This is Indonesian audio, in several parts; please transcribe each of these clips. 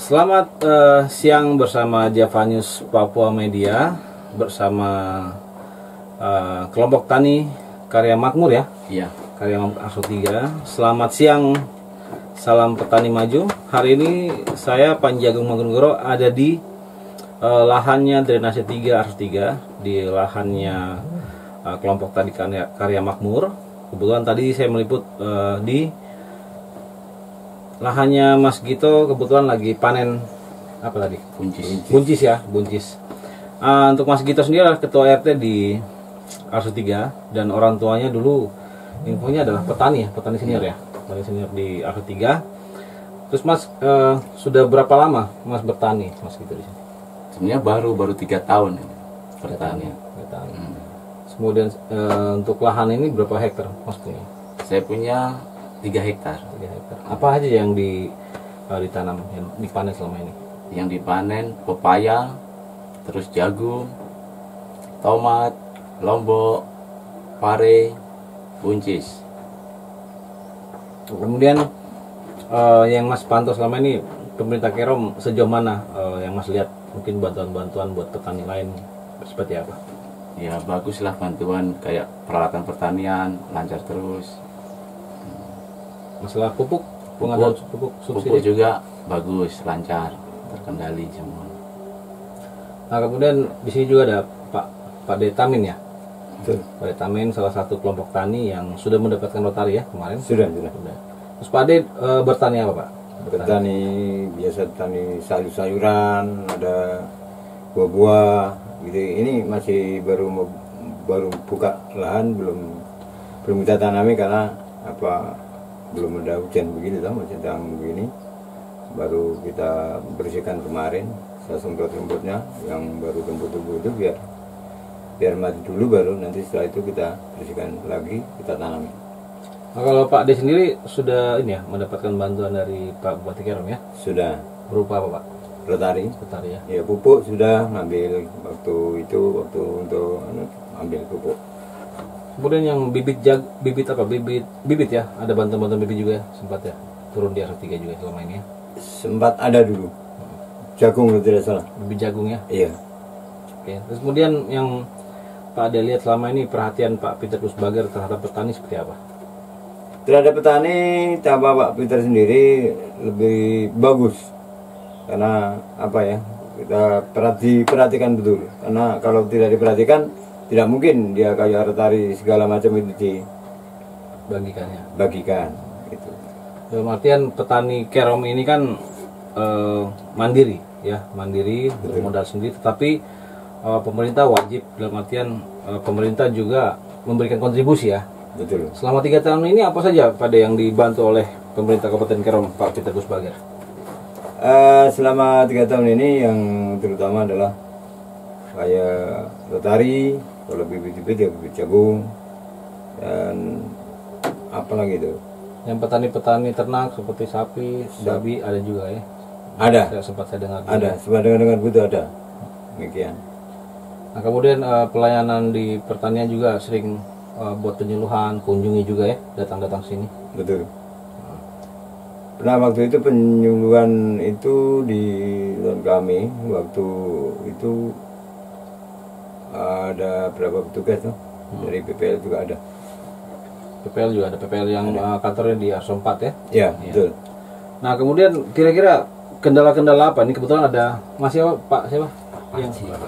Selamat siang bersama Java News Papua Media bersama kelompok tani Karya Makmur ya. Iya. Karya Makmur Arso 3. Selamat siang, salam petani maju. Hari ini saya Panji Agung Mangkunegoro ada di lahannya Drainase 3 Arso 3, di lahannya kelompok tani Karya Makmur. Kebetulan tadi saya meliput di lahannya Mas Gito, kebetulan lagi panen apa tadi? Buncis ya, buncis. Untuk Mas Gito sendiri adalah ketua RT di Arso 3 dan orang tuanya dulu infonya adalah petani ya, petani senior ya, petani senior di Arso 3. Terus Mas sudah berapa lama Mas bertani Mas Gito di sini? Sebenarnya baru 3 tahun bertani. Kemudian untuk lahan ini berapa hektar Mas punya? Saya punya 3 hektar. 3 hektar. Apa aja yang ditanam, yang dipanen selama ini? Yang dipanen pepaya, terus jagung, tomat, lombok, pare, buncis. Kemudian yang Mas pantau selama ini pemerintah Kerom sejauh mana yang Mas lihat mungkin bantuan-bantuan buat petani lain seperti apa? Ya baguslah bantuan kayak peralatan pertanian lancar terus. Masalah pupuk, pengadaan pupuk subsidi pupuk juga bagus, lancar, terkendali semua. Nah kemudian di sini juga ada Pak Detamin ya. Pak Detamin salah satu kelompok tani yang sudah mendapatkan lotari ya kemarin. Sudah. Terus Pak De bertani apa Pak? Bertani biasa, tani sayur-sayuran, ada buah-buah gitu. Ini masih baru buka lahan, belum kita tanami karena belum ada hujan begini toh, masih sedang begini. Baru kita bersihkan kemarin, saya semprot rumputnya yang baru tumbuh-tumbuh itu biar mati dulu, baru nanti setelah itu kita bersihkan lagi, kita tanam. Nah, kalau Pak De sendiri sudah ini ya mendapatkan bantuan dari Pak Bupati Kerom ya? Sudah. Berupa apa Pak? Lotari ya? Ya pupuk sudah ngambil waktu untuk ambil pupuk. Kemudian yang bibit ya, ada bantuan bibit juga ya, sempat ya turun di Arso 3 juga selama ini ya? Sempat ada dulu, jagung kalau tidak salah. Bibit jagung ya? Iya. Oke. Terus kemudian yang Pak Ade lihat selama ini perhatian Pak Peter Kusbager terhadap petani seperti apa? Terhadap petani, tambah Pak Peter sendiri lebih bagus karena apa ya, kita perhatikan betul, karena kalau tidak diperhatikan tidak mungkin dia kayak lotari segala macam itu dibagikan gitu. Dalam artian petani Kerom ini kan mandiri ya, bermodal sendiri, tetapi pemerintah wajib, dalam artian pemerintah juga memberikan kontribusi ya. Betul. Selama 3 tahun ini apa saja pada yang dibantu oleh pemerintah Kabupaten Kerom Pak Peter Kusbager? Selama 3 tahun ini yang terutama adalah kayak lotari, kalau bibit-bibit ya bibit jagung, dan apa lagi itu? Yang petani-petani ternak seperti sapi, babi ada juga ya? Ada. Saya dengar. Ada, sempat dengar itu ada. Demikian. Nah kemudian pelayanan di pertanian juga sering buat penyuluhan, kunjungi juga ya, datang sini. Betul. Nah waktu itu penyuluhan itu di kami, waktu itu ada berapa petugas tuh, dari PPL juga ada. PPL yang kantornya di Arso 4 ya? Iya, betul. Nah kemudian kira-kira kendala-kendala apa? Ini kebetulan ada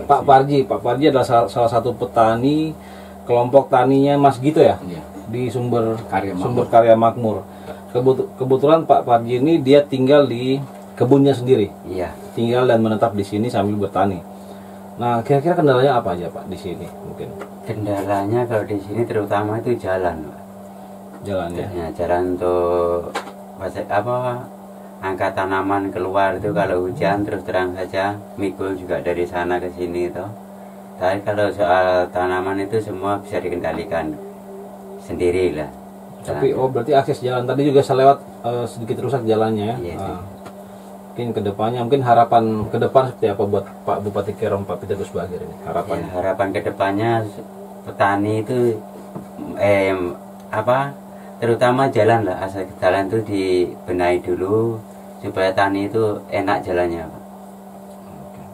Pak Parji. Pak Parji adalah salah satu petani kelompok taninya Mas Gito ya? Iya. Di Sumber Karya Makmur. Kebetulan Pak Parji ini dia tinggal di kebunnya sendiri. Iya. Tinggal dan menetap di sini sambil bertani. Nah, kira-kira kendalanya apa aja Pak di sini mungkin? Kendalanya kalau di sini terutama itu jalan, Pak. Jalan ya. Ya, jalan untuk angkat tanaman keluar itu kalau hujan terus terang saja mikul juga dari sana ke sini toh. Tapi kalau soal tanaman itu semua bisa dikendalikan sendirilah. Tapi berarti akses jalan tadi juga saya lewat sedikit rusak jalannya ya. Iya, mungkin kedepannya, harapan ke depan seperti apa buat Pak Bupati Kerom Pak Peter Kusbager ini harapannya? Ya, harapan kedepannya petani itu terutama jalan lah, asal jalan itu dibenahi dulu supaya tani itu enak jalannya, Pak.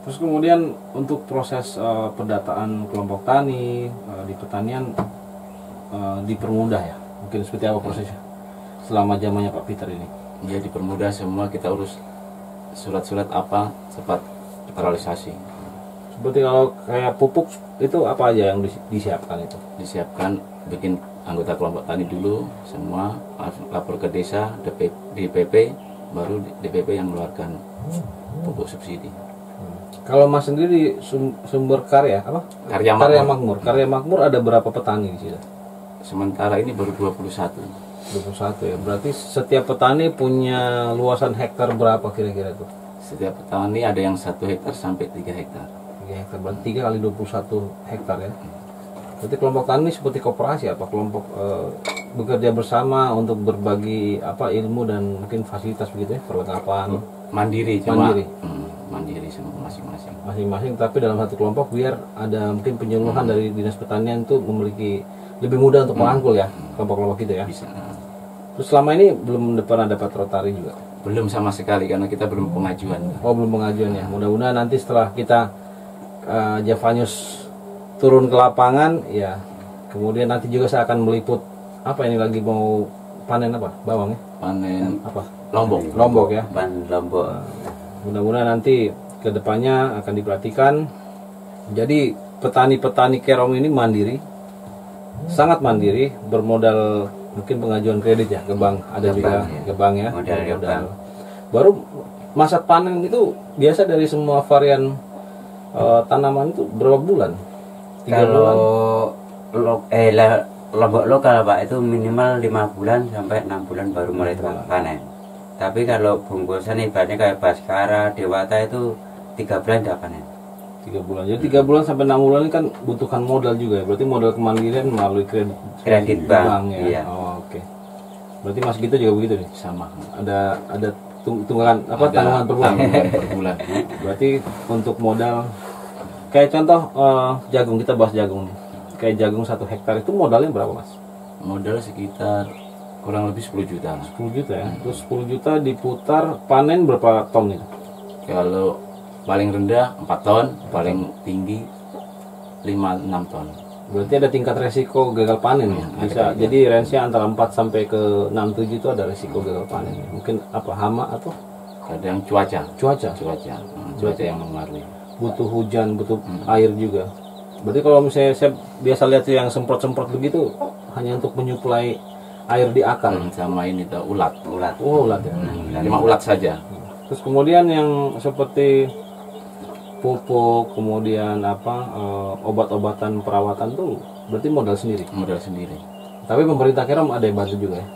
Terus kemudian untuk proses pendataan kelompok tani di pertanian dipermudah ya? Mungkin seperti apa prosesnya selama zamannya Pak Peter ini? Ya dipermudah semua, kita urus surat-surat apa cepat terrealisasi. Seperti kalau kayak pupuk itu apa aja yang disiapkan itu? Disiapkan, bikin anggota kelompok tani dulu semua, lapor ke desa, DPP, baru DPP yang mengeluarkan pupuk subsidi. Kalau Mas sendiri sumber karya apa? Karya Makmur. Karya Makmur ada berapa petani di sini? Sementara ini baru 21. 21 ya. Berarti setiap petani punya luasan hektar berapa kira-kira tuh? Setiap petani ada yang 1 hektar sampai 3 hektar. 3 hektar. Berarti 3 kali 21 hektar ya. Berarti kelompok tani seperti koperasi apa? Kelompok bekerja bersama untuk berbagi apa ilmu dan mungkin fasilitas begitu ya, perlengkapan. Mandiri cuma. Mandiri semua Masing-masing, tapi dalam satu kelompok biar ada mungkin penyuluhan dari Dinas Pertanian itu memiliki lebih mudah untuk merangkul ya kelompok-kelompok itu ya. Bisa. Terus selama ini belum pernah dapat Rotary juga? Belum sama sekali karena kita belum pengajuan. Oh belum pengajuan ya. Mudah-mudahan nanti setelah kita Javanius turun ke lapangan ya, kemudian nanti juga saya akan meliput apa ini lagi mau panen apa? Bawang ya? Panen Apa? Lombok Ya. Lombok. Mudah-mudahan nanti kedepannya akan diperhatikan. Jadi petani-petani kerong ini mandiri, sangat mandiri, bermodal mungkin pengajuan kredit ya ke bank, ada juga ke bank ya. Modal. Baru masa panen itu biasa dari semua varian tanaman itu berapa bulan? 3 bulan. Lombok lokal Pak itu minimal 5 bulan sampai 6 bulan baru mulai panen. Tapi kalau bungkusan ibaratnya kayak Baskara, Dewata itu 3 bulan udah panen. 3 bulan. Jadi 3 bulan sampai 6 bulan ini kan butuhkan modal juga ya. Berarti modal kemandirian melalui kredit bank ya. iya. Oh, oke. Berarti Mas Gito juga begitu nih. sama. Ada tunggakan apa tanggungan per bulan. Per bulan. Berarti untuk modal kayak contoh jagung, kita bahas jagung nih. Kayak jagung 1 hektar itu modalnya berapa Mas? Modal sekitar kurang lebih 10 juta. 10 juta ya. Terus 10 juta diputar, panen berapa ton itu? Kalau paling rendah 4 ton, paling tinggi 5-6 ton. Berarti ada tingkat resiko gagal panen ya. Bisa. Jadi range-nya antara 4 sampai ke 6-7 itu ada resiko gagal panen. Mungkin apa hama atau Kadang cuaca cuaca yang mempengaruhi. butuh hujan, butuh air juga. Berarti kalau misalnya saya biasa lihat tuh yang semprot-semprot begitu hanya untuk menyuplai air di akar. Sama ini tuh ulat. Oh, ulat ya. Cuma ulat saja. Terus kemudian yang seperti pupuk, kemudian apa obat-obatan perawatan tuh berarti modal sendiri. Modal sendiri. Tapi pemerintah Kerom ada yang bantu juga ya.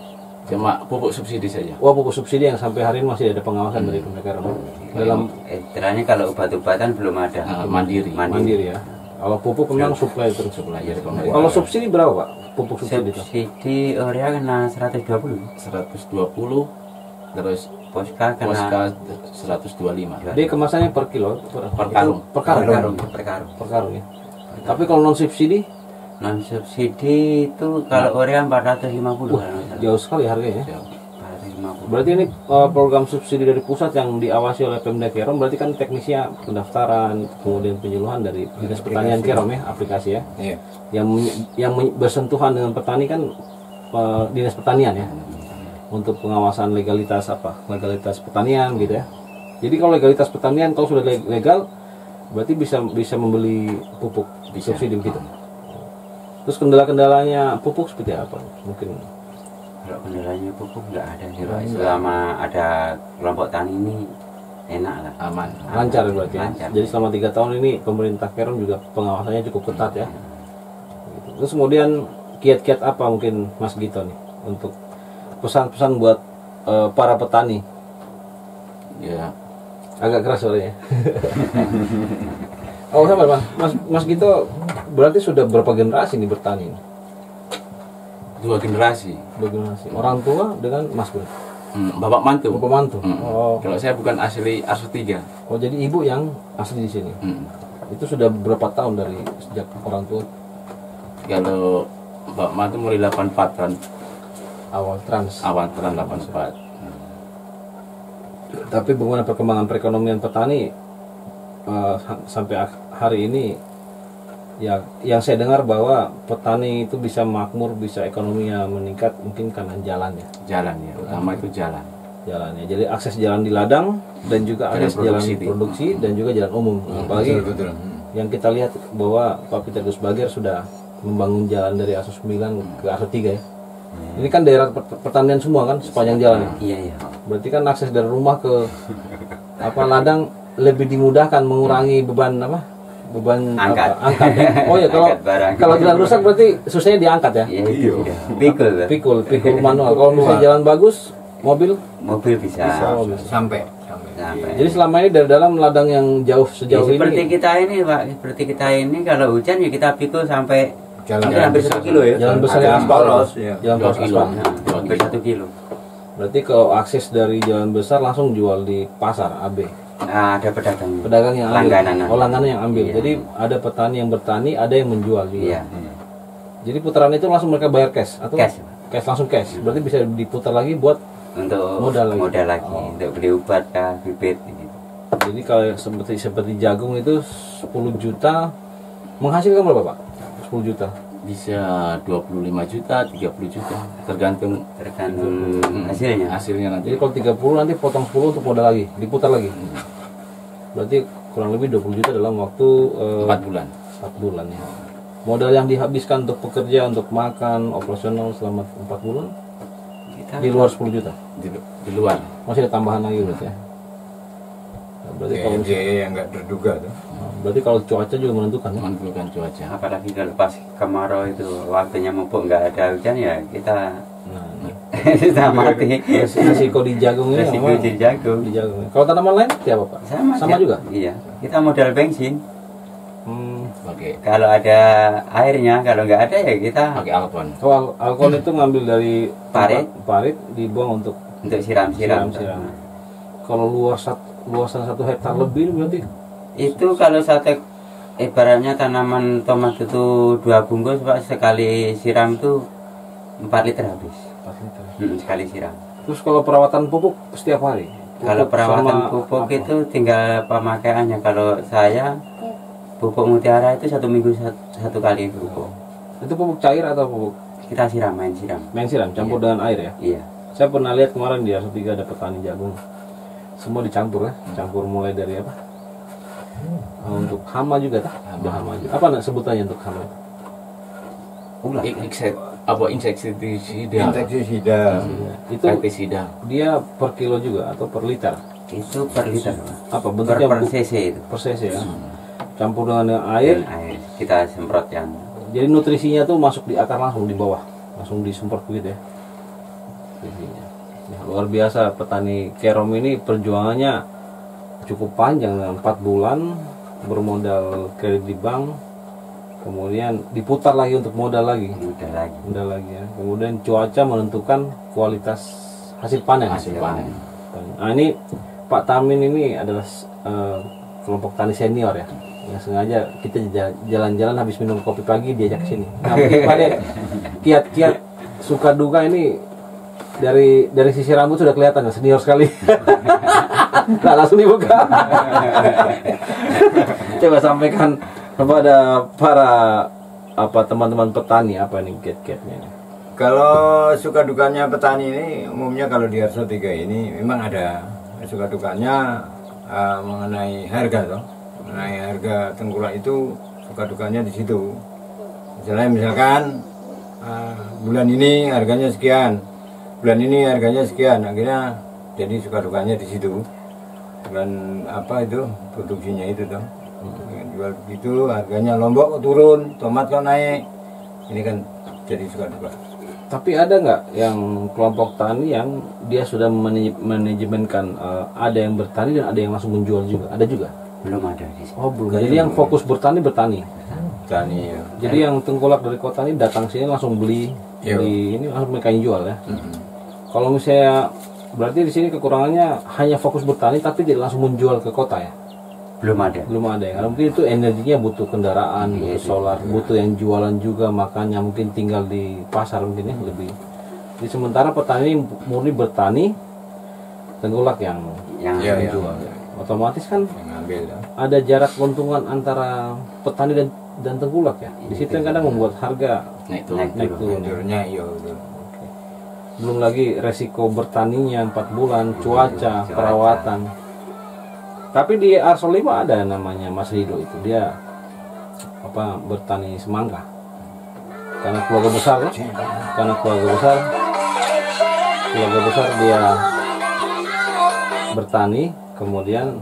Cuma pupuk subsidi saja. Wah, pupuk subsidi yang sampai hari ini masih ada pengawasan dari pemerintah Kerom. Dalam Istilahnya kalau obat-obatan belum ada. Mandiri. ya. Kalau pupuk memang supply terus. Supply dari Kalau pemerintah. subsidi berapa Pak? Pupuk subsidi itu? Subsidi urea kena 120. 120, terus Poska kena Poska 125. Dia kemasannya per kilo, Per karung. Per karung. Per karung ya. Tapi kalau non subsidi non subsidi itu kalau urea 450 kan. jauh sekali harganya ya. 450. Berarti ini program subsidi dari pusat yang diawasi oleh Pemda Kerom, berarti kan teknisnya pendaftaran, kemudian penyuluhan dari Dinas Pertanian Kerom ya, aplikasi ya. Iya. Yang bersentuhan dengan petani kan Dinas Pertanian ya. Untuk pengawasan legalitas pertanian gitu ya. Jadi kalau legalitas pertanian kalau sudah legal berarti bisa membeli pupuk subsidi begitu. Terus kendala-kendalanya pupuk seperti apa? Mungkin Kalau kendalanya pupuk nggak ada sih Pak. Selama ada kelompok tani ini enak lah. Aman. lancar berarti ya. Lancar. Jadi selama 3 tahun ini pemerintah Kerom juga pengawasannya cukup ketat ya. Terus kemudian kiat-kiat apa mungkin Mas Gito nih untuk pesan-pesan buat para petani? Ya, Agak keras suaranya. Oh sabar Bang, Mas Gito berarti sudah berapa generasi nih bertani? 2 generasi. 2 generasi. Orang tua dengan Mas Bro. Bapak mantu. Bapak mantu. Oh. Kalau saya bukan asli Arsu 3. Oh jadi ibu yang asli di sini. Itu sudah berapa tahun dari sejak orang tua Kalau Bapak mantu mulai 84 kan. awal trans? Awal tahun 84. Tapi bagaimana perkembangan perekonomian petani sampai hari ini? Ya, yang saya dengar bahwa petani itu bisa makmur, bisa ekonominya meningkat mungkin karena jalan ya. Jalan ya, utama itu jalan. Jalannya. Jadi akses jalan di ladang dan juga akses jalan produksi dan juga jalan umum. Apalagi betul. yang kita lihat bahwa Pak Peter Gus Bager sudah membangun jalan dari ASO 9 ke ASO 3 ya. Ini kan daerah pertanian semua kan sepanjang jalan. Iya. Berarti kan akses dari rumah ke ladang lebih dimudahkan, mengurangi beban beban angkat. Angkat ya. Oh ya, kalau jalan rusak berarti susahnya diangkat ya. Iya. Pikul manual. Kalau misalnya jalan bagus, mobil bisa. Sampai. Jadi selama ini dari dalam ladang yang jauh sejauh ya, seperti ini. kita ini Pak, seperti kita ini kalau hujan ya kita pikul sampai Jalan hampir 1 kilo ya. Jalan besar yang poros, ya. Jalan poros aspal. Hampir 1 kilo. Berarti kalau akses dari jalan besar langsung jual di pasar AB. Nah, ada pedagang yang ambil. langganan. Langganan yang ambil. Iya. Jadi ada petani yang bertani, ada yang menjual juga. Iya. Jadi putaran itu langsung mereka bayar cash atau Cash. langsung cash. Berarti bisa diputar lagi buat Untuk modal lagi. untuk beli obat kah, bibit gitu. Jadi kalau seperti jagung itu 10 juta menghasilkan berapa Pak? 10 juta. Bisa 25 juta, 30 juta, tergantung hasilnya nanti. Jadi kalau 30 nanti potong 10 untuk modal lagi, diputar lagi. Berarti kurang lebih 20 juta dalam waktu 4 bulan. 4 bulan ya. Modal yang dihabiskan untuk pekerja, untuk makan, operasional selama 4 bulan di luar 10 juta. Di luar. Masih ada tambahan lagi berarti ya. Nah, berarti kalau yang nggak terduga tuh. berarti kalau cuaca juga menentukan ya. Menentukan cuaca. Apalagi kalau pas kemarau itu waktunya mumpuk nggak ada hujan ya kita kita mati. Risiko di jagung ini Resiko memang di jagung. di jagung. Kalau tanaman lain siapa Pak? Sama juga. Iya. Kita modal bensin. Pakai Kalau ada airnya, kalau nggak ada ya kita pakai alkon. Kalau alkohol itu ngambil dari parit dibuang untuk siram-siram. Kalau luasan 1 hektar lebih berarti Itu kalau ibaratnya tanaman tomat itu 2 bungkus Pak, sekali siram itu 4 liter habis. 4 liter. Sekali siram. Terus kalau perawatan pupuk setiap hari? Kalau perawatan sama pupuk apa? itu tinggal pemakaiannya. Kalau saya pupuk mutiara itu 1 minggu 1 kali pupuk. Itu pupuk cair atau pupuk Kita siram, main siram. campur dengan air ya? Iya. Saya pernah lihat kemarin di ASO 3 ada petani jagung. Semua dicampur ya. Campur mulai dari apa? Untuk hama juga tak? Hama juga. Apa sebutannya untuk hama? Insektisida. Itu Pestisida. dia per kilo juga atau per liter? Itu per liter. Apa Per bentuknya? cc itu. Per cc ya. Campur dengan air. Air. Kita semprot yang Jadi nutrisinya tuh masuk di akar langsung di bawah, langsung disemprot begitu ya. Nutrisinya. Ya, luar biasa petani kerom ini perjuangannya cukup panjang, 4 bulan bermodal kredit di bank, kemudian diputar lagi untuk modal lagi ya. Kemudian cuaca menentukan kualitas hasil panen. Nah ini Pak Tamin ini adalah kelompok tani senior ya, yang sengaja kita jalan-jalan habis minum kopi pagi diajak ke sini. Nah mungkin pada kiat-kiat suka duka ini dari sisi rambut sudah kelihatan ya, senior sekali. Nah, langsung dibuka. Coba sampaikan kepada para teman-teman petani apa nih kiat-kiatnya. Kalau suka dukanya petani ini umumnya kalau di ASO 3 ini memang ada suka dukanya mengenai harga toh. Mengenai harga tengkulak itu suka dukanya di situ. Misalkan bulan ini harganya sekian, bulan ini harganya sekian, akhirnya jadi suka dukanya di situ. Dan apa itu produksinya itu toh. Jual begitu harganya lombok kok turun, tomat kok naik. Ini kan jadi suka duka. Tapi ada nggak yang kelompok tani yang dia sudah manajemenkan ada yang bertani dan ada yang langsung menjual juga? Ada juga? belum ada di sini. Oh belum. Jadi yang fokus bertani. Tani ya. Jadi yang tengkulak dari kota ini datang sini langsung beli, ini langsung mereka yang jual ya. Kalau misalnya berarti di sini kekurangannya hanya fokus bertani tapi tidak langsung menjual ke kota ya? Belum ada. Ya. Karena mungkin itu energinya butuh kendaraan, butuh solar, butuh yang jualan juga, makanya mungkin tinggal di pasar mungkin ya lebih. Jadi sementara petani murni bertani, tengkulak yang yang menjual. Otomatis kan yang ngambil ya. ada jarak keuntungan antara petani dan tengkulak ya. Di situ yang kadang membuat harga naik turun. naik turun. ya. Tidurnya iya betul. Belum lagi resiko bertaninya 4 bulan, cuaca, perawatan. Tapi di Arso 5 ada namanya Mas Rido itu, dia bertani semangka. Karena keluarga besar ya. Karena keluarga besar dia bertani, kemudian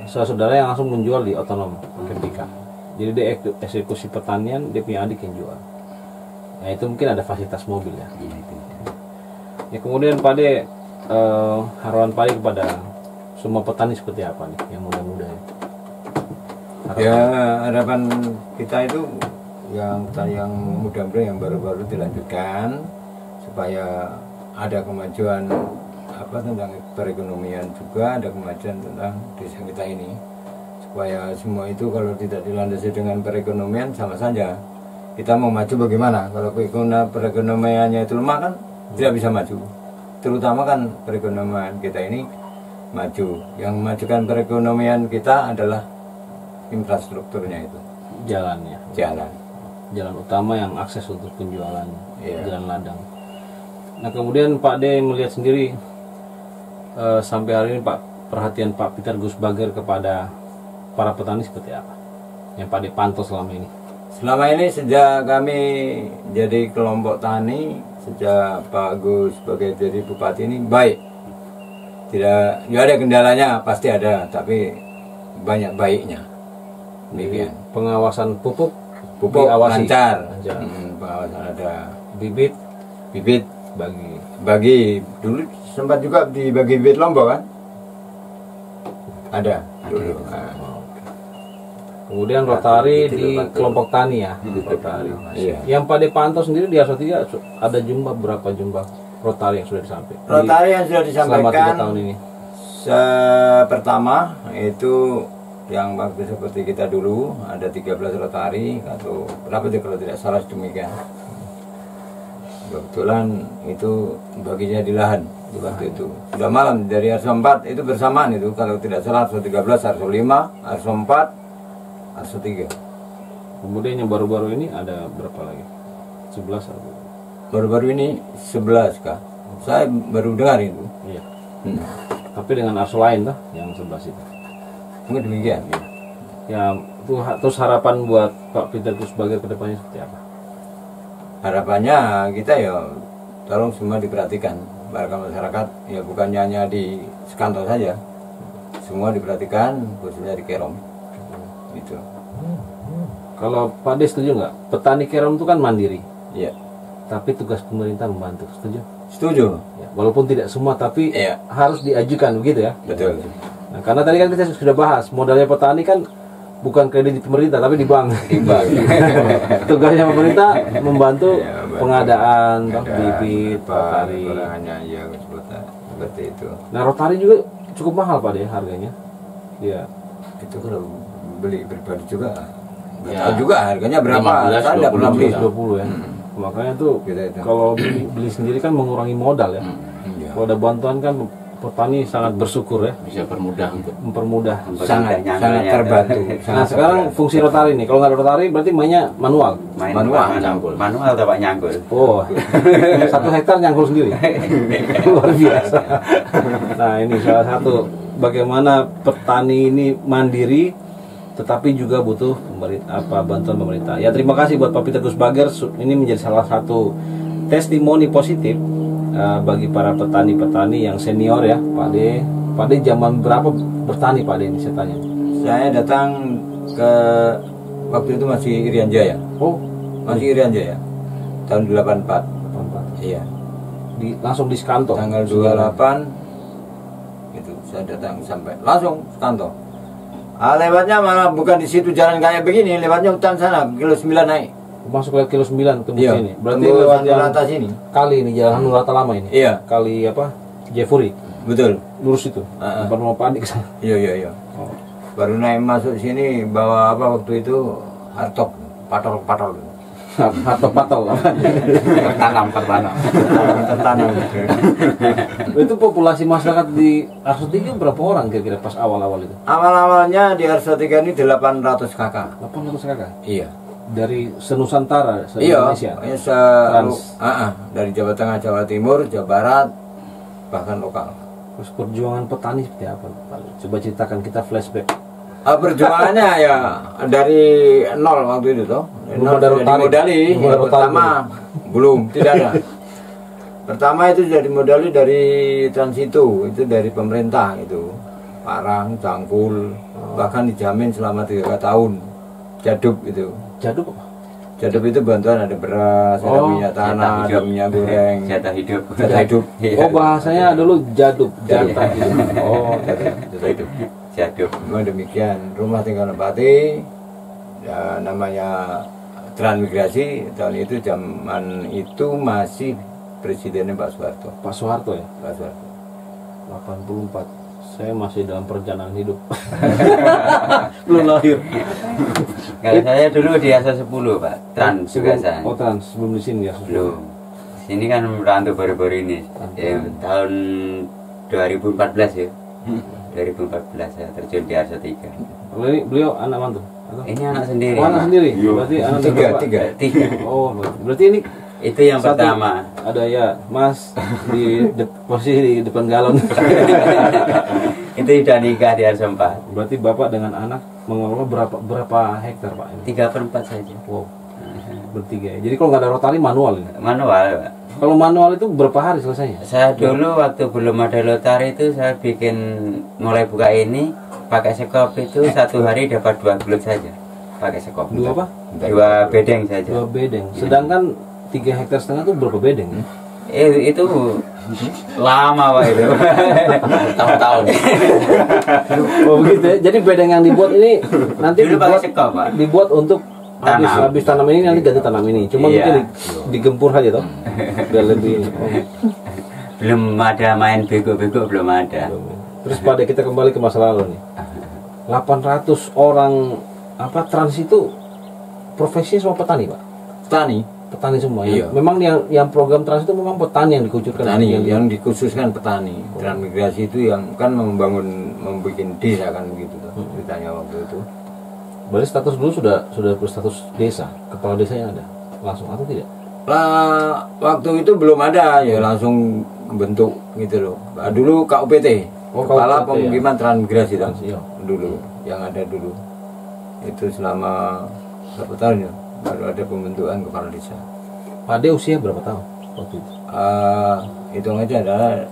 saudara yang langsung menjual di otonom ketika. Jadi dia eksekusi pertanian, dia punya adik yang jual. Ya itu mungkin ada fasilitas mobil ya. Ya kemudian Pak De, harapan Pak De kepada semua petani seperti apa nih yang muda-muda ya? Ya harapan kita itu yang petani yang muda-muda yang baru-baru dilanjutkan supaya ada kemajuan tentang perekonomian, juga ada kemajuan tentang desa kita ini, supaya semua itu kalau tidak dilandasi dengan perekonomian sama saja. Kita mau maju bagaimana kalau perekonomiannya itu lemah kan tidak bisa maju. Terutama kan perekonomian kita ini maju, yang memajukan perekonomian kita adalah infrastrukturnya itu, jalan utama yang akses untuk penjualan, jalan ladang. Nah kemudian Pak De melihat sendiri sampai hari ini perhatian Pak Peter Gusbager kepada para petani seperti apa yang Pak De pantau selama ini? Selama ini sejak kami jadi kelompok tani, sejak Pak Gus sebagai jadi bupati ini baik. Tidak, ya ada kendalanya pasti ada, tapi banyak baiknya. Demikian. Pengawasan pupuk Lancar. Lancar. Pengawasan ada bibit bagi dulu sempat juga dibagi bibit Lombok kan? Ada dulu. Kemudian rotari di kelompok tani ya. Rotari. Iya. Yang Pak De pantau sendiri di Arso 3 ada berapa jumlah rotari yang sudah disampaikan? Rotari yang sudah disampaikan selama 3 tahun ini. Pertama itu yang waktu seperti kita dulu ada 13 rotari atau berapa sih kalau tidak salah demikian. Kebetulan itu baginya di lahan di waktu itu. Sudah malam dari Arso 4 itu bersamaan itu, kalau tidak salah Arso 13, Arso 5, Arso 4, Arso 3. Kemudian yang baru-baru ini ada berapa lagi? 11 atau? Baru-baru ini 11 kah? Saya baru dengar itu. Iya. Tapi dengan Arso lain lah yang 11 itu. Mungkin demikian. Ya, terus harapan buat Pak Peter Gusbager ke depannya seperti apa? Harapannya kita ya tolong semua diperhatikan, warga masyarakat ya bukannya hanya di Sekanto saja, semua diperhatikan khususnya di Kerom gitu. Kalau Pak De setuju nggak? Petani Kerom itu kan mandiri. Iya. Tapi tugas pemerintah membantu, setuju? Setuju. Ya, walaupun tidak semua, tapi Iya. harus diajukan begitu ya. Betul. Nah, karena tadi kan kita sudah bahas modalnya petani kan bukan kredit di pemerintah tapi di bank. Tugasnya pemerintah membantu pengadaan bibit, rotari. Ya seperti itu. Nah, rotari juga cukup mahal Pak De harganya. Iya. Itu kalau beli pribadi juga. Ya. Juga harganya berapa? 15, Saya tidak pernah beli. 20 ya. Makanya tuh Gitu. kalau beli sendiri kan mengurangi modal ya. Iya. Kalau ada bantuan kan petani sangat bersyukur ya, Bisa permudah untuk mempermudah. Sangat terbantu. Nah sekarang fungsi rotari nih, kalau nggak ada rotari berarti mainnya manual. Manual atau Pak nyangkul? Oh, 1 hektar nyangkul sendiri. Luar biasa. Nah ini salah satu bagaimana petani ini mandiri, tetapi juga butuh bantuan pemerintah. Ya terima kasih buat Pak Peter Gusbager, ini menjadi salah satu testimoni positif bagi para petani-petani yang senior ya, Pak De. Pak De zaman berapa bertani Pak De ini saya tanya? Saya datang ke waktu itu masih Irian Jaya. Oh, Masih Irian Jaya. Tahun 84. Iya. Langsung di Sekanto. Tanggal 28 itu saya datang sampai langsung Sekanto. Lewatnya malah bukan di situ jalan kayak begini, lewatnya hutan sana, kilo 9 naik. Masuk ke kilo 9 tembus Iya. ini. Berarti Tembus lewat yang atas ini. kali ini jalan Hanurata lama ini. Iya. Kali apa? Jefuri. Betul. Lurus itu. Heeh. Depan rumah Pak De ke sana. Iya. Oh. Baru naik masuk sini bawa apa waktu itu hartok, patol. atau patol apa? tertanam. tertanam. Itu populasi masyarakat di Arso 3 berapa orang kira-kira pas awal-awal itu? Awal-awalnya di Arso 3 ini 800 kakak. 800 kakak Iya. dari senusantara, Iya, se-Indonesia. Trans. Dari Jawa Tengah, Jawa Timur, Jawa Barat, bahkan lokal. Terus perjuangan petani seperti apa? Coba ceritakan, kita flashback. Perjuangannya ya dari nol waktu itu toh. Belum Nol ada sudah rotari. dimodali. Belum ada rotari. Pertama belum, tidak ada. Pertama itu sudah dimodali dari Transito, itu dari pemerintah itu. Parang, Cangkul, bahkan dijamin selama 3 tahun. Jaduk itu. Jaduk apa? Jaduk itu bantuan, ada beras, ada minyak tanah, ada minyak goreng, Jatah hidup. jatah hidup. Oh, bahasanya dulu jaduk. Jaduk. Oh, Jatah hidup. Jaduk. Memang demikian. Rumah tinggal Nepati, ya, namanya transmigrasi. Tahun itu, zaman itu masih presidennya Pak Soeharto. Pak Soeharto ya. Pak Soeharto. 84. Saya masih dalam perjalanan hidup. Belum lahir. Kalau saya dulu di Asa 10 Pak, Trans juga saya. Oh, Trans, sebelum di sini ya. Belum. Sini kan merantau baru-baru ini. Ya, tahun 2014 ya. 2014 saya terjun di Arso 3. Beliau anak mantu? Atau? Ini anak sendiri. Oh, anak Pak. sendiri? Berarti anak dari Bapak? Tiga. Oh, berarti ini Itu yang satu, pertama. ada ya, Mas di posisi di depan galon. Itu sudah nikah di Arso 4. Berarti Bapak dengan anak mengelola berapa hektar, Pak? Ini? 3/4 saja. Wow. Bertiga ya. Jadi kalau nggak ada rotari manual ini. Manual Pak. Kalau manual itu berapa hari selesainya? Saya dulu waktu belum ada lotari itu saya bikin mulai buka ini pakai sekop itu 1 hari dapat 2 gelut saja pakai sekop. 2 apa? 2 bedeng saja. 2 bedeng. Sedangkan 3,5 hektar itu berapa bedeng? Itu lama Pak itu. Tahun-tahun. Oh begitu ya. Jadi bedeng yang dibuat ini nanti Dulu dibuat, pakai sekop, Pak. dibuat untuk Tanam. habis tanam ini nanti ganti tanam ini. Cuma Iya. mungkin digempur aja toh. Biar lebih Belum ada main bego-bego, belum ada. Terus pada kita kembali ke masa lalu nih. 800 orang apa Trans itu profesinya semua petani, Pak. Petani. Petani semua ya. Iya. Memang yang program Trans itu memang petani yang dikucurkan. Petani yang dikhususkan petani. Transmigrasi itu yang kan membangun, membuat desa kan begitu toh. Ceritanya waktu itu. Berarti status dulu sudah berstatus desa, kepala desanya ada langsung atau tidak? Lah waktu itu belum ada ya, langsung bentuk gitu loh. Nah, dulu KUPT, Oh, Kepala KUPT, Pemukiman Transmigrasi kan? Iya. Dulu yang ada dulu. Itu selama berapa tahun ya? Baru ada pembentukan kepala desa. Pade usia berapa tahun waktu itu? Hitung aja adalah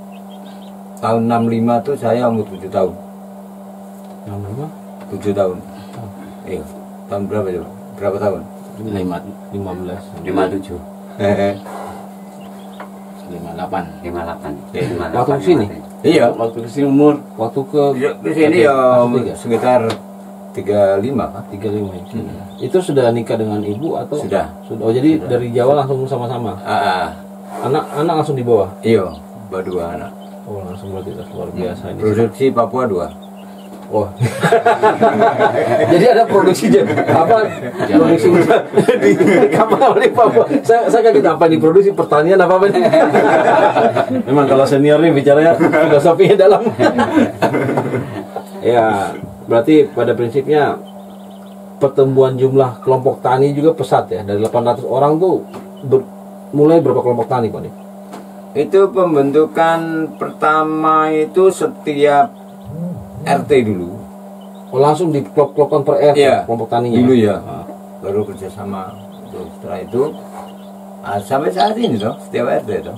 tahun 65 tuh saya umur 7 tahun. Yang nama 7 tahun. Iya. Tahun berapa coba? Berapa tahun? 15. 57. 58. 58. Waktu kesini? Iya. Waktu kesini umur Waktu ke Di sini ya Tiga. sekitar 35 kan? 35 ya. Itu sudah nikah dengan ibu atau? Sudah. Oh jadi dari Jawa langsung sama-sama. Anak langsung dibawa. Iya, berdua anak. Oh langsung berarti luar biasa ini. Produksi Papua 2. Oh. Jadi ada produksi apa? Produksi di kapal di Papua. Saya kaget apa diproduksi pertanian apa nih? Memang kalau senior nih bicaranya filosofinya dalam. Ya, berarti pada prinsipnya pertumbuhan jumlah kelompok tani juga pesat ya. Dari 800 orang tuh mulai berapa kelompok tani Pak nih? Itu pembentukan pertama itu setiap RT dulu. Oh langsung di kelompok per RT Iya, kelompok taninya. dulu ya. Ah. Baru kerjasama. Setelah itu sampai saat ini toh setiap RT toh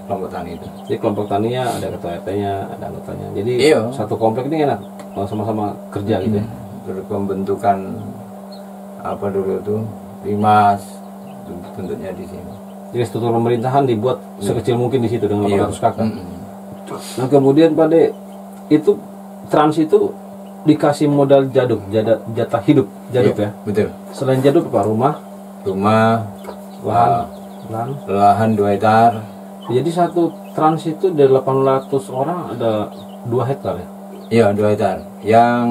kelompok tani itu. Jadi kelompok taninya ada ketua RT-nya, ada anggotanya. Jadi Iya. satu komplek ini enak, sama-sama kerja gitu ya. Terus pembentukan apa dulu tuh Limas bentuknya di sini. Jadi struktur pemerintahan dibuat sekecil mungkin di situ dengan 800 kakak. Mm-mm. Nah kemudian pada itu Trans itu dikasih modal jatah hidup jaduk Iya, ya. betul. Selain jaduk apa? Rumah, Lahan, lahan 2 hektar. Jadi satu Trans itu dari 800 orang ada 2 hektar ya. Iya, 2 hektar. Yang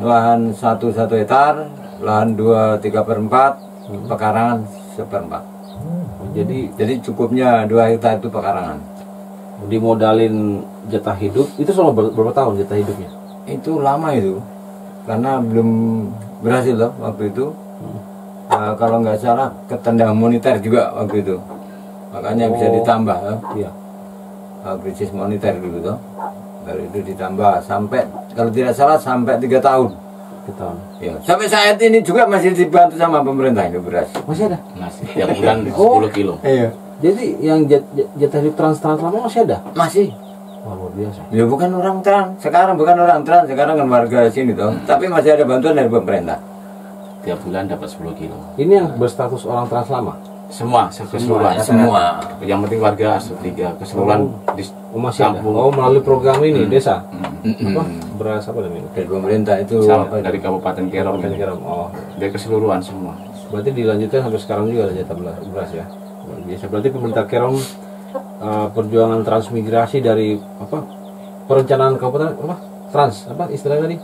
lahan 1 hektar, lahan 2 3/4, pekarangan 1/4. Jadi cukupnya 2 hektar itu pekarangan. dimodalin jatah hidup itu selama berapa tahun jatah hidupnya? Itu lama itu, karena belum berhasil loh waktu itu. Kalau nggak salah ketendang moneter juga waktu itu, makanya bisa ditambah. Iya. Krisis moneter dulu tuh, baru itu ditambah sampai kalau tidak salah sampai 3 tahun. 3 tahun. Ya, sampai saat ini juga masih dibantu sama pemerintah itu beras. Masih ada? Masih tiap bulan 10 kilo. Iya. Jadi yang jatah hidup trans lama masih ada? Masih. Wah, luar biasa. Ya bukan orang trans, sekarang bukan orang trans, sekarang kan warga sini tuh. Tapi masih ada bantuan dari pemerintah. Tiap bulan dapat 10 kilo. Ini yang berstatus orang trans lama? Semua, keseluruhan. Semua. Yang penting warga Arsut 3 keseluruhan di Masih ada? kampung. Oh, melalui program ini desa? Mm-mm. Apa? Beras apa namanya? Dari pemerintah itu Sama, apa? dari Kabupaten Kerom. Kira-kira. Oh, Dari keseluruhan semua. berarti dilanjutkan sampai sekarang juga ada jatah beras ya? Luar biasa. Berarti pemerintah Kerom perjuangan transmigrasi dari apa? Perencanaan kabupaten apa? Trans apa istilahnya tadi?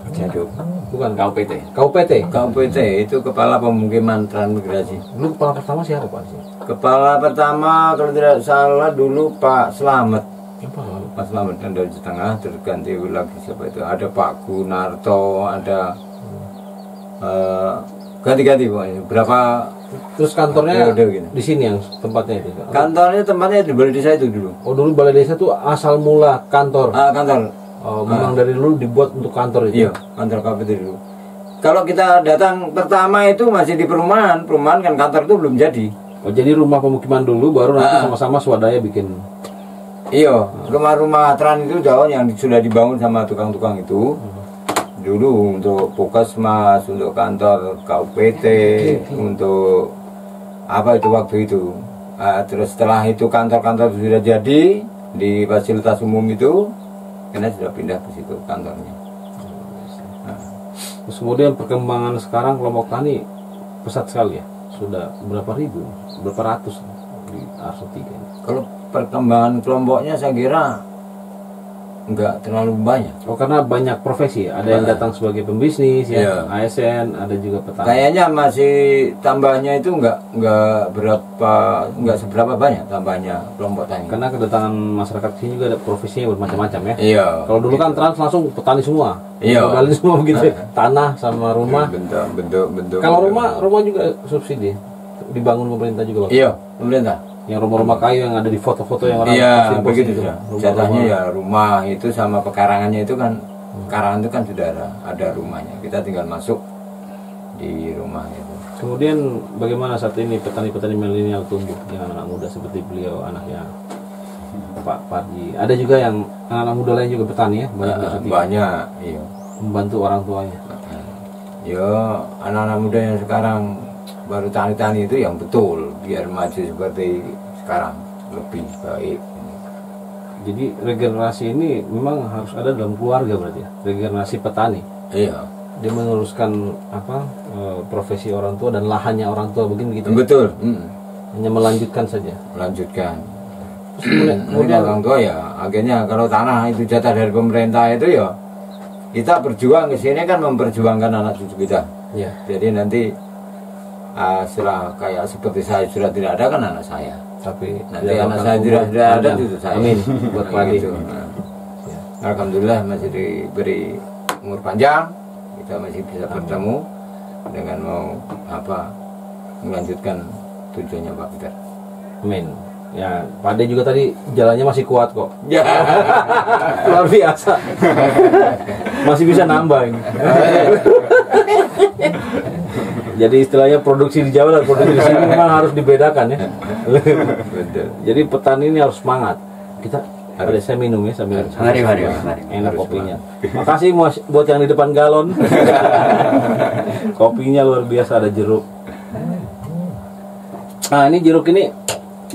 Jaduk. Bukan KUPT. KUPT. KUPT itu Kepala Pemukiman Transmigrasi. Dulu kepala pertama siapa Pak? Kepala pertama kalau tidak salah dulu Pak Slamet. Siapa? Pak Slamet kan dari tengah, terus ganti lagi siapa itu? Ada Pak Gunarto, ada ganti-ganti pokoknya. Berapa Terus kantornya Periode gitu. di sini yang tempatnya itu? tempatnya di balai desa itu dulu. Oh, dulu balai desa tuh asal mula kantor. Kantor. Oh, memang dari dulu dibuat untuk kantor itu. Iya, kantor KUPT dulu. Kalau kita datang pertama itu masih di perumahan kan kantor itu belum jadi. Oh, jadi rumah pemukiman dulu baru nanti sama-sama swadaya bikin. Iya, rumah-rumah tran itu jauh yang sudah dibangun sama tukang-tukang itu. Dulu untuk Puskesmas, untuk kantor KUPT, untuk apa itu waktu itu. Terus setelah itu kantor-kantor sudah jadi di fasilitas umum itu, karena sudah pindah ke situ kantornya. Terus kemudian perkembangan sekarang kelompok tani pesat sekali ya. Sudah berapa ribu, berapa ratus di Arsut 3 ini. Kalau perkembangan kelompoknya saya kira enggak terlalu banyak. Oh, karena banyak profesi ya. Ada yang datang sebagai pembisnis ya, Iya. ASN, ada juga petani. Kayaknya masih tambahnya itu enggak seberapa banyak tambahnya kelompok tani. Karena kedatangan masyarakat sini juga ada profesinya bermacam-macam ya. Iya. Kalau dulu kan trans langsung petani semua. Iya. Modalin semua begitu. Tanah sama rumah. Bentuk. Kalau rumah juga subsidi. Dibangun pemerintah juga. Pak? Iya, pemerintah. Yang rumah-rumah kayu yang ada di foto-foto yang orang Iya, posting-posting begitu itu. ya. Rumah-rumah. Jatahnya ya rumah itu sama pekarangannya itu kan karangan itu kan sudah ada rumahnya. Kita tinggal masuk di rumah itu. Kemudian bagaimana saat ini petani-petani milenial tumbuh dengan anak muda seperti beliau, anaknya Pak Parji. Ada juga yang anak muda lain juga petani ya, Banyak, iya. membantu orang tuanya. Ya, anak-anak muda yang sekarang baru tani-tani itu yang betul biar maju seperti sekarang lebih baik. Jadi regenerasi ini memang harus ada dalam keluarga berarti ya, regenerasi petani. Iya, Dia meneruskan profesi orang tua dan lahannya orang tua begini gitu. betul. Hanya melanjutkan saja. Lanjutkan. Kemudian Kemudian orang tua ya akhirnya kalau tanah itu jatah dari pemerintah itu ya kita berjuang ke sini kan memperjuangkan anak cucu kita. ya. Jadi nanti setelah kayak seperti saya sudah tidak ada kan anak saya. Tapi Nanti tidak anak akan saya tidak membuat ada panjang. cucu saya. Amin buat Pak Adi. Gitu. Alhamdulillah masih diberi umur panjang, kita masih bisa bertemu dengan mau melanjutkan tujuannya Pak Peter. Amin. Ya, Pak Ade juga tadi jalannya masih kuat kok. Ya. Luar biasa. Masih bisa nambah ini. Jadi istilahnya produksi di Jawa dan produksi di sini memang harus dibedakan ya. Betul. Jadi petani ini harus semangat. Kita ada saya minum ya sambil Mari. enak kopinya. Makasih buat yang di depan galon. Kopinya luar biasa, ada jeruk. Nah, ini jeruk ini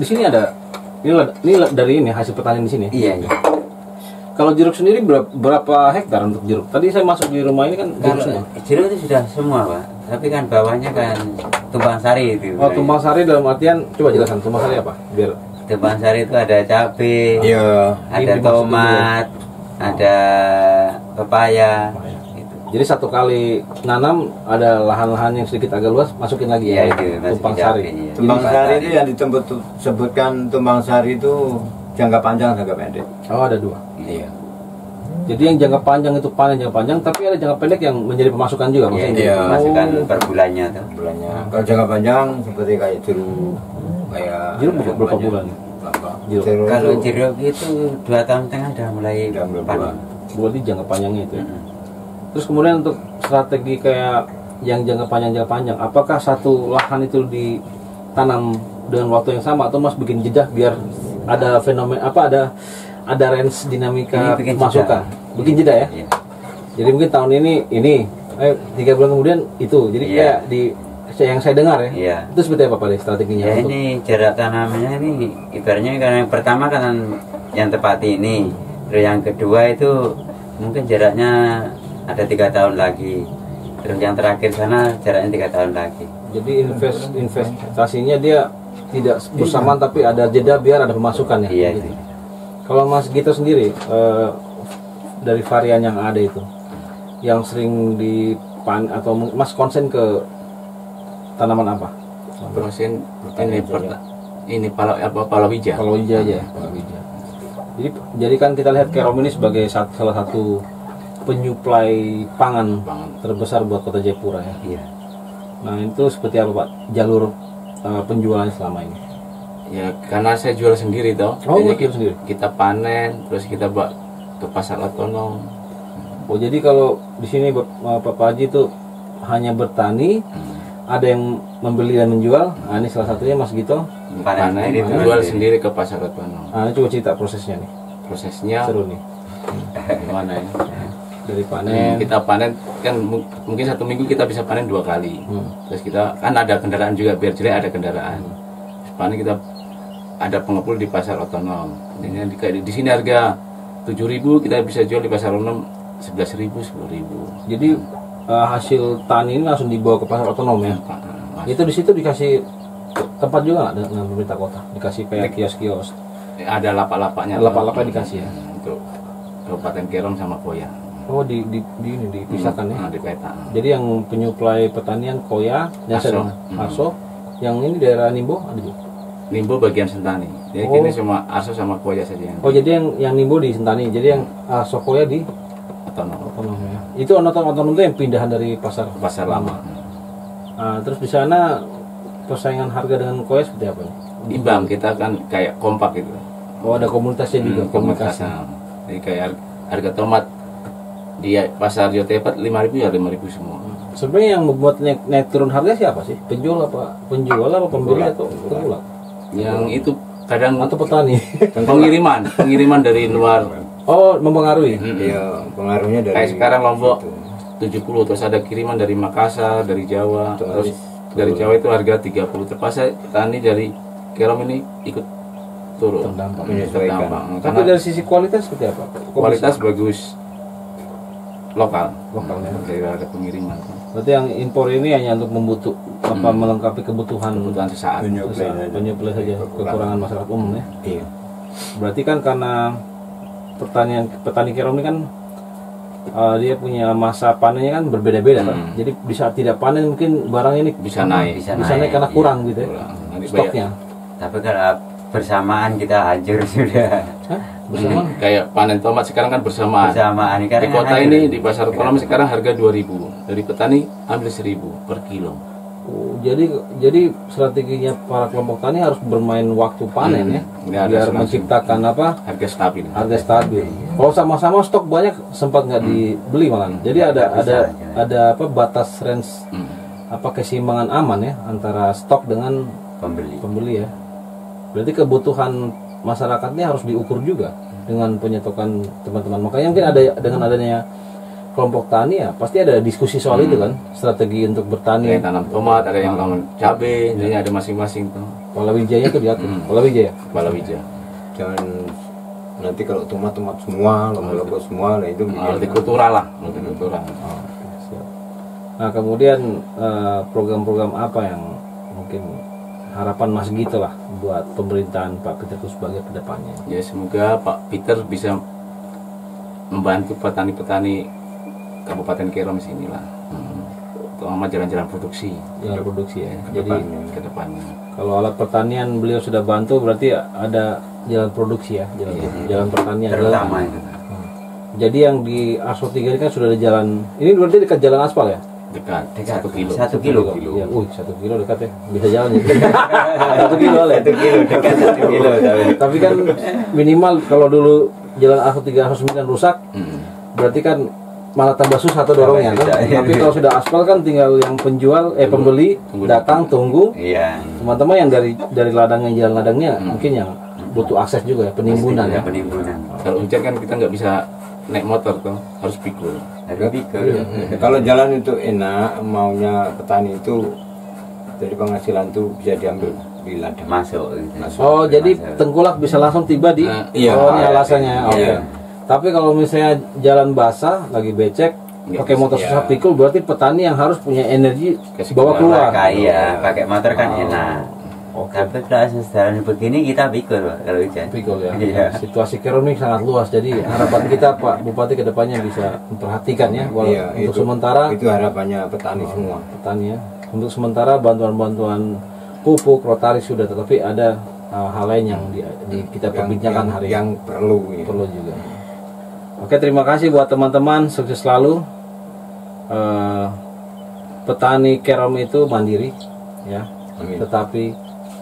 di sini ada ini dari ini hasil petani di sini. Iya. Kalau jeruk sendiri berapa hektar untuk jeruk? Tadi saya masuk di rumah ini kan jeruk semua. Jeruk itu sudah semua, Pak. Tapi kan bawahnya kan tumpang sari itu. Oh, tumpang sari dalam artian coba jelaskan tumpang sari apa? Biar Tumpang sari itu ada cabai, Iya. ada Ini dimaksud tomat, ada pepaya. Gitu. Jadi satu kali nanam ada lahan-lahan yang sedikit agak luas, masukin lagi Iya, ya, itu masih tumpang dijamin, sari. iya. Tumbang sari itu yang disebutkan tumbang sari itu jangka panjang jangka pendek. Oh, ada dua. Iya. Jadi yang jangka panjang itu panen jangka panjang, tapi ada jangka pendek yang menjadi pemasukan juga Iya, maksudnya. iya. masukan Oh, per bulannya tuh. Bulannya. Kalau jangka panjang seperti kayak jeruk, kayak jeruk berapa bulan? Jeruk. Jeruk Kalau itu jeruk itu 2 tahun setengah udah mulai udah mulai panen. buah. Berarti jangka panjangnya itu. Ya. Mm-mm. Terus kemudian untuk strategi kayak yang jangka panjang, apakah satu lahan itu ditanam dengan waktu yang sama atau Mas bikin jeda biar ada fenomena ada range dinamika Ini bikin masukan, jeda. bikin jeda ya. Iya. Jadi mungkin tahun ini, 3 bulan kemudian itu. Jadi Iya. kayak yang saya dengar ya. Iya. Itu seperti apa Pak strateginya? Ya untuk- ini jarak tanamnya ini ibaratnya karena yang pertama kan yang tepat ini, terus yang kedua itu mungkin jaraknya ada 3 tahun lagi, terus yang terakhir sana jaraknya 3 tahun lagi. Jadi investasinya dia tidak bersamaan tapi ada jeda biar ada pemasukan ya. Iya. Gitu. Kalau Mas Gito sendiri dari varian yang ada itu, yang sering atau Mas konsen ke tanaman apa? Prosen ini palawija. Palawija aja ya, palawija. Jadi kan kita lihat Kerom ini sebagai salah satu penyuplai pangan terbesar buat Kota Jayapura ya. Iya. Nah itu seperti apa Pak jalur penjualannya selama ini? Ya karena saya jual sendiri toh. Oh, Jadi jual sendiri. kita panen terus kita bawa ke pasar otonom. Oh jadi kalau di sini Pak Haji itu hanya bertani, ada yang membeli dan menjual. Nah ini salah satunya Mas Gito. Panen Panen sendiri, jual sendiri ke pasar otonom. Nah ini coba cerita prosesnya nih, Prosesnya seru nih. gimana ya? Dari panen. Kita panen kan mungkin 1 minggu kita bisa panen 2 kali. Terus kita kan ada kendaraan juga biar jelek ada kendaraan. Terus panen kita ada pengepul di pasar otonom. Ini di sini harga 7.000 kita bisa jual di pasar otonom 11.000 10.000. Jadi hasil tani ini langsung dibawa ke pasar otonom ya. Itu di situ dikasih tempat juga nggak dengan pemerintah kota? Dikasih kayak kios-kios. Ada lapak-lapaknya. Lapak-lapaknya dikasih ya. Untuk Kabupaten Kerom sama Koya. Oh ini dipisahkan ya. Di peta. Jadi yang penyuplai pertanian Koya, yang Aso. saya Aso, yang ini daerah Nimbo ada juga. Nimbo bagian Sentani. Jadi Oh. ini cuma Aso sama Koya saja yang Oh jadi yang Nimbo di Sentani, jadi yang Aso Koya di otonom. otonom ya. Itu otonom itu yang pindahan dari pasar Pasar lama. Nah, terus di sana persaingan harga dengan Koya seperti apa nih? Imbang kita kan kayak kompak gitu. Oh ada komunitasnya juga, komunikasi. Jadi kayak harga tomat di pasar Jotepat 5.000 ya 5.000 semua. Sebenarnya yang membuat naik turun harga siapa sih? Penjual apa pembeli atau tengkulak? Yang itu kadang Atau petani? pengiriman dari luar. Oh mempengaruhi. Iya, pengaruhnya dari Kayak sekarang Lombok itu. 70 terus ada kiriman dari Makassar, dari Jawa, terus dari Jawa itu harga 30. Terpaksa petani dari Kerom ini ikut turun. Terdampak. Menyesuaikan. Tapi Karena dari sisi kualitas seperti apa? Kok kualitas bisa? bagus lokal. Lokalnya. Dari harga pengiriman. Berarti yang impor ini hanya untuk melengkapi kebutuhan Kebutuhan sesaat. penyuplai saja, kekurangan masyarakat umum ya. Iya. Berarti kan karena petani Kerom ini kan dia punya masa panennya kan berbeda-beda kan. Jadi di saat tidak panen mungkin barang ini Bisa naik. bisa naik karena kurang gitu ya. Kurang. Nanti Stoknya. Tapi kalau bersamaan kita hancur sudah. Hah? Bersama? Kayak panen tomat sekarang kan bersamaan. Bersamaan Di karena kota hancur. ini di pasar otonom sekarang harga 2.000. Dari petani ambil 1.000 per kilo. Oh, jadi strateginya para kelompok tani harus bermain waktu panen ya. Ini ada Biar senang-senang. menciptakan apa? Harga stabil. Harga stabil. Kalau sama-sama stok banyak sempat nggak dibeli malah. Jadi ada apa batas range apa keseimbangan aman ya antara stok dengan pembeli ya. Berarti kebutuhan masyarakatnya harus diukur juga dengan penyetokan teman-teman. Makanya mungkin ada dengan adanya kelompok tani ya pasti ada diskusi soal itu kan, strategi untuk Ada bertani. yang tanam tomat, ada yang tanam cabai, jadi ada masing-masing tuh. Palawijaya itu diatur. Palawijaya. Palawija. Jangan nanti kalau tomat semua, lombok semua, nah itu Hortikultura lah, hortikultura. Siap. Nah kemudian program-program apa yang mungkin harapan Mas Gito lah buat pemerintahan Pak Peter sebagai kedepannya? Ya semoga Pak Peter bisa membantu petani-petani Kabupaten Kerom sinilah. Terutama jalan-jalan produksi. Jalan produksi ya. Ke Jadi ke depannya. kalau alat pertanian beliau sudah bantu, berarti ada jalan produksi ya, jalan pertanian. Terutama itu. Jadi yang di Arso 3 ini kan sudah ada jalan. Ini berarti dekat jalan aspal ya? Dekat 1 kilo. 1 kilo. Ya, 1 kilo dekat ya. Bisa jalan ya. 1 kilo lah. 1 kilo dekat 1 kilo. Tapi kan minimal kalau dulu jalan Arso 3 Arso 9 rusak, berarti kan malah tambah susah atau dorongnya kan. Tapi kalau sudah aspal kan tinggal yang penjual pembeli datang tunggu. Iya. Teman-teman yang dari ladang yang jalan ladangnya mungkin yang butuh akses juga ya, penimbunan ya. Penimbunan. Kalau hujan kan kita nggak bisa naik motor tuh, harus pikul. Harus pikul. Kalau jalan itu enak, maunya petani itu dari penghasilan tuh bisa diambil di ladang. Masuk. Oh, jadi tengkulak bisa langsung tiba di Iya. oh, ini alasannya. Oke. Iya. Tapi kalau misalnya jalan basah lagi becek, Nggak pakai bisa, motor ya. susah pikul, berarti petani yang harus punya energi Kasih bawa keluar. Iya, pakai motor kan enak. Oke. Tapi kalau jalan begini kita pikul Pak, kalau hujan. Pikul ya. Iya. Situasi Kerom ini sangat luas. Jadi harapan kita Pak Bupati kedepannya bisa memperhatikan ya. Iya, Untuk sementara itu harapannya petani semua. petani ya. Untuk sementara bantuan-bantuan pupuk rotari sudah, tetapi ada hal lain yang kita perbincangkan hari ini. Yang perlu ya. Perlu juga. Oke, terima kasih buat teman-teman, sukses selalu. Petani Kerom itu mandiri ya. Amin. Tetapi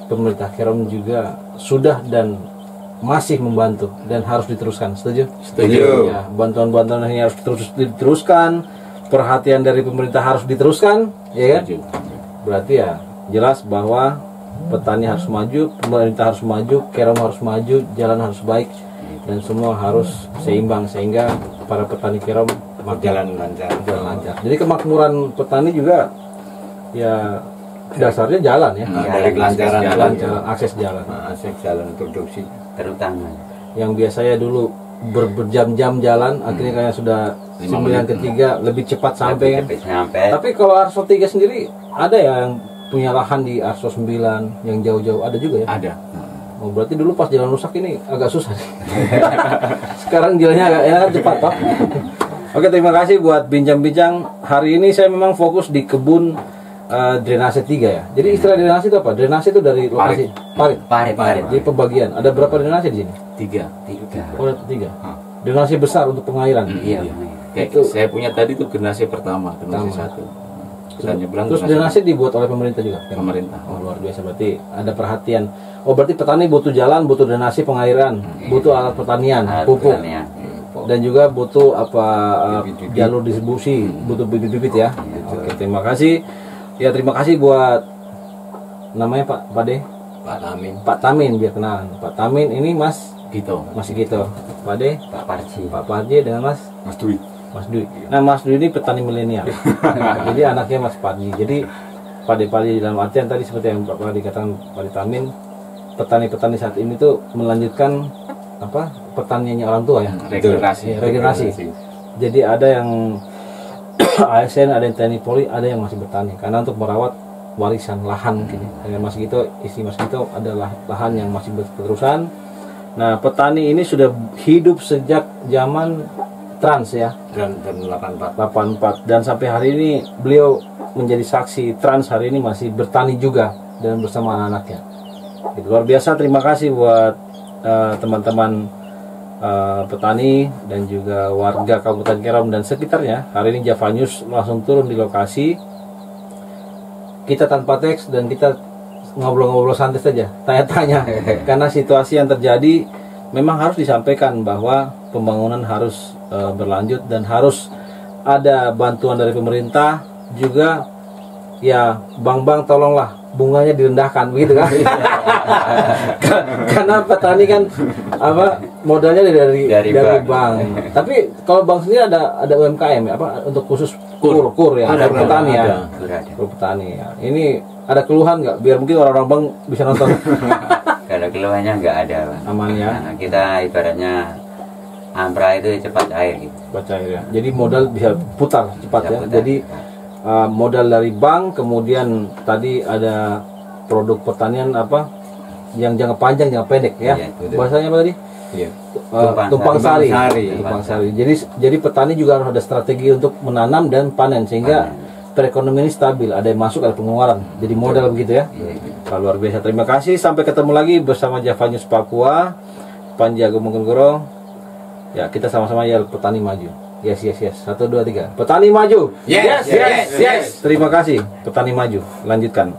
pemerintah Kerom juga sudah dan masih membantu dan harus diteruskan. Setuju? Setuju. Ya, bantuan-bantuan ini harus diteruskan, perhatian dari pemerintah harus diteruskan, ya kan? Setuju. Berarti ya jelas bahwa petani harus maju, pemerintah harus maju, Kerom harus maju, jalan harus baik, dan semua harus seimbang sehingga para petani Kerom Jalan lancar. jalan lancar. Jadi kemakmuran petani juga ya dasarnya jalan ya. Dari kelancaran jalan. Jalan, akses jalan. Akses jalan produksi. Terutama. Yang biasanya dulu berjam-jam jalan, akhirnya kayak sudah 9 ke 3 lebih cepat sampai kan. Sampai. Tapi kalau Arso 3 sendiri ada ya yang punya lahan di Arso 9 yang jauh-jauh, ada juga ya? Ada. Oh, berarti dulu pas jalan rusak ini agak susah. Sekarang jalannya agak enak, cepat Pak. Oke, terima kasih buat bincang-bincang. Hari ini saya memang fokus di kebun drainase 3 ya. Jadi istilah drainase itu apa? Drainase itu dari lokasi parit. Parit. Jadi pembagian. Ada berapa drainase di sini? 3. Oh, ada 3. Drainase besar untuk pengairan. Iya. Kayak Itu- saya punya tadi tuh generasi pertama, generasi 1. Kita nyebrang Terus generasi drainase dibuat oleh pemerintah juga. pemerintah. Oh, luar biasa, berarti ada perhatian. Oh, berarti petani butuh jalan, butuh drainase pengairan, butuh alat pertanian, Alat pupuk, pertanian. dan juga butuh apa Bibit-bibit. jalur distribusi, butuh bibit-bibit ya. Oke, terima kasih. Ya, terima kasih buat namanya Pak De, Pak Amin. Pak Tamin biar kenalan. Pak Tamin ini Mas Gitu. gitu. Pak De, Pak Parji. Pak Parji dengan Mas Mas Dwi. Mas Dwi. Nah, Mas Dwi ini petani milenial. Jadi anaknya Mas Parji. Jadi Pade-pade dalam artian tadi seperti yang Bapak dikatakan Pak Tamin, petani-petani saat ini tuh melanjutkan apa pertaniannya orang tua ya. Regenerasi. Ya, regenerasi. Jadi ada yang ASN, ada yang TNI Polri, ada yang masih bertani karena untuk merawat warisan lahan mungkin. Dengan Mas Gito, istri Mas Gito adalah lahan yang masih berterusan. Nah, petani ini sudah hidup sejak zaman Trans ya, Dan 84. 84, dan sampai hari ini beliau menjadi saksi Trans hari ini masih bertani juga dan bersama anak-anaknya. Itu luar biasa. Terima kasih buat teman-teman petani dan juga warga Kabupaten Kerom dan sekitarnya. Hari ini Java News langsung turun di lokasi. Kita tanpa teks dan kita ngobrol-ngobrol santai saja, tanya-tanya. Karena situasi yang terjadi memang harus disampaikan bahwa pembangunan harus berlanjut dan harus ada bantuan dari pemerintah juga. Ya, bang tolonglah bunganya direndahkan begitu kan. Karena petani kan apa modalnya dari bank. Tapi kalau bank sendiri ada UMKM ya, apa untuk khusus kur ya, Ada, kur petani ya. ada. Kur petani ya. Ini ada keluhan nggak? Biar mungkin orang-orang bank bisa nonton. Kalau keluhannya nggak ada, Pak. Aman ya. Nah, kita ibaratnya ampra itu cepat air gitu. Baca ya. Jadi modal bisa putar cepat Bisa ya. putar. Jadi modal dari bank, kemudian tadi ada produk pertanian apa yang jangka panjang, jangka pendek ya. Iya, betul. Bahasanya apa tadi? Iya. Tumpang sari. Tumpang Tumpang sari. Jadi petani juga harus ada strategi untuk menanam dan panen sehingga perekonomian ini stabil, ada yang masuk, ada pengeluaran. Jadi modal begitu ya. Luar biasa. Terima kasih. Sampai ketemu lagi bersama Java News Papua. Panja Gemonggoro. Ya, kita sama-sama ya petani maju. Yes. 1 2 3. Petani maju. Yes. Terima kasih. Petani maju. Lanjutkan.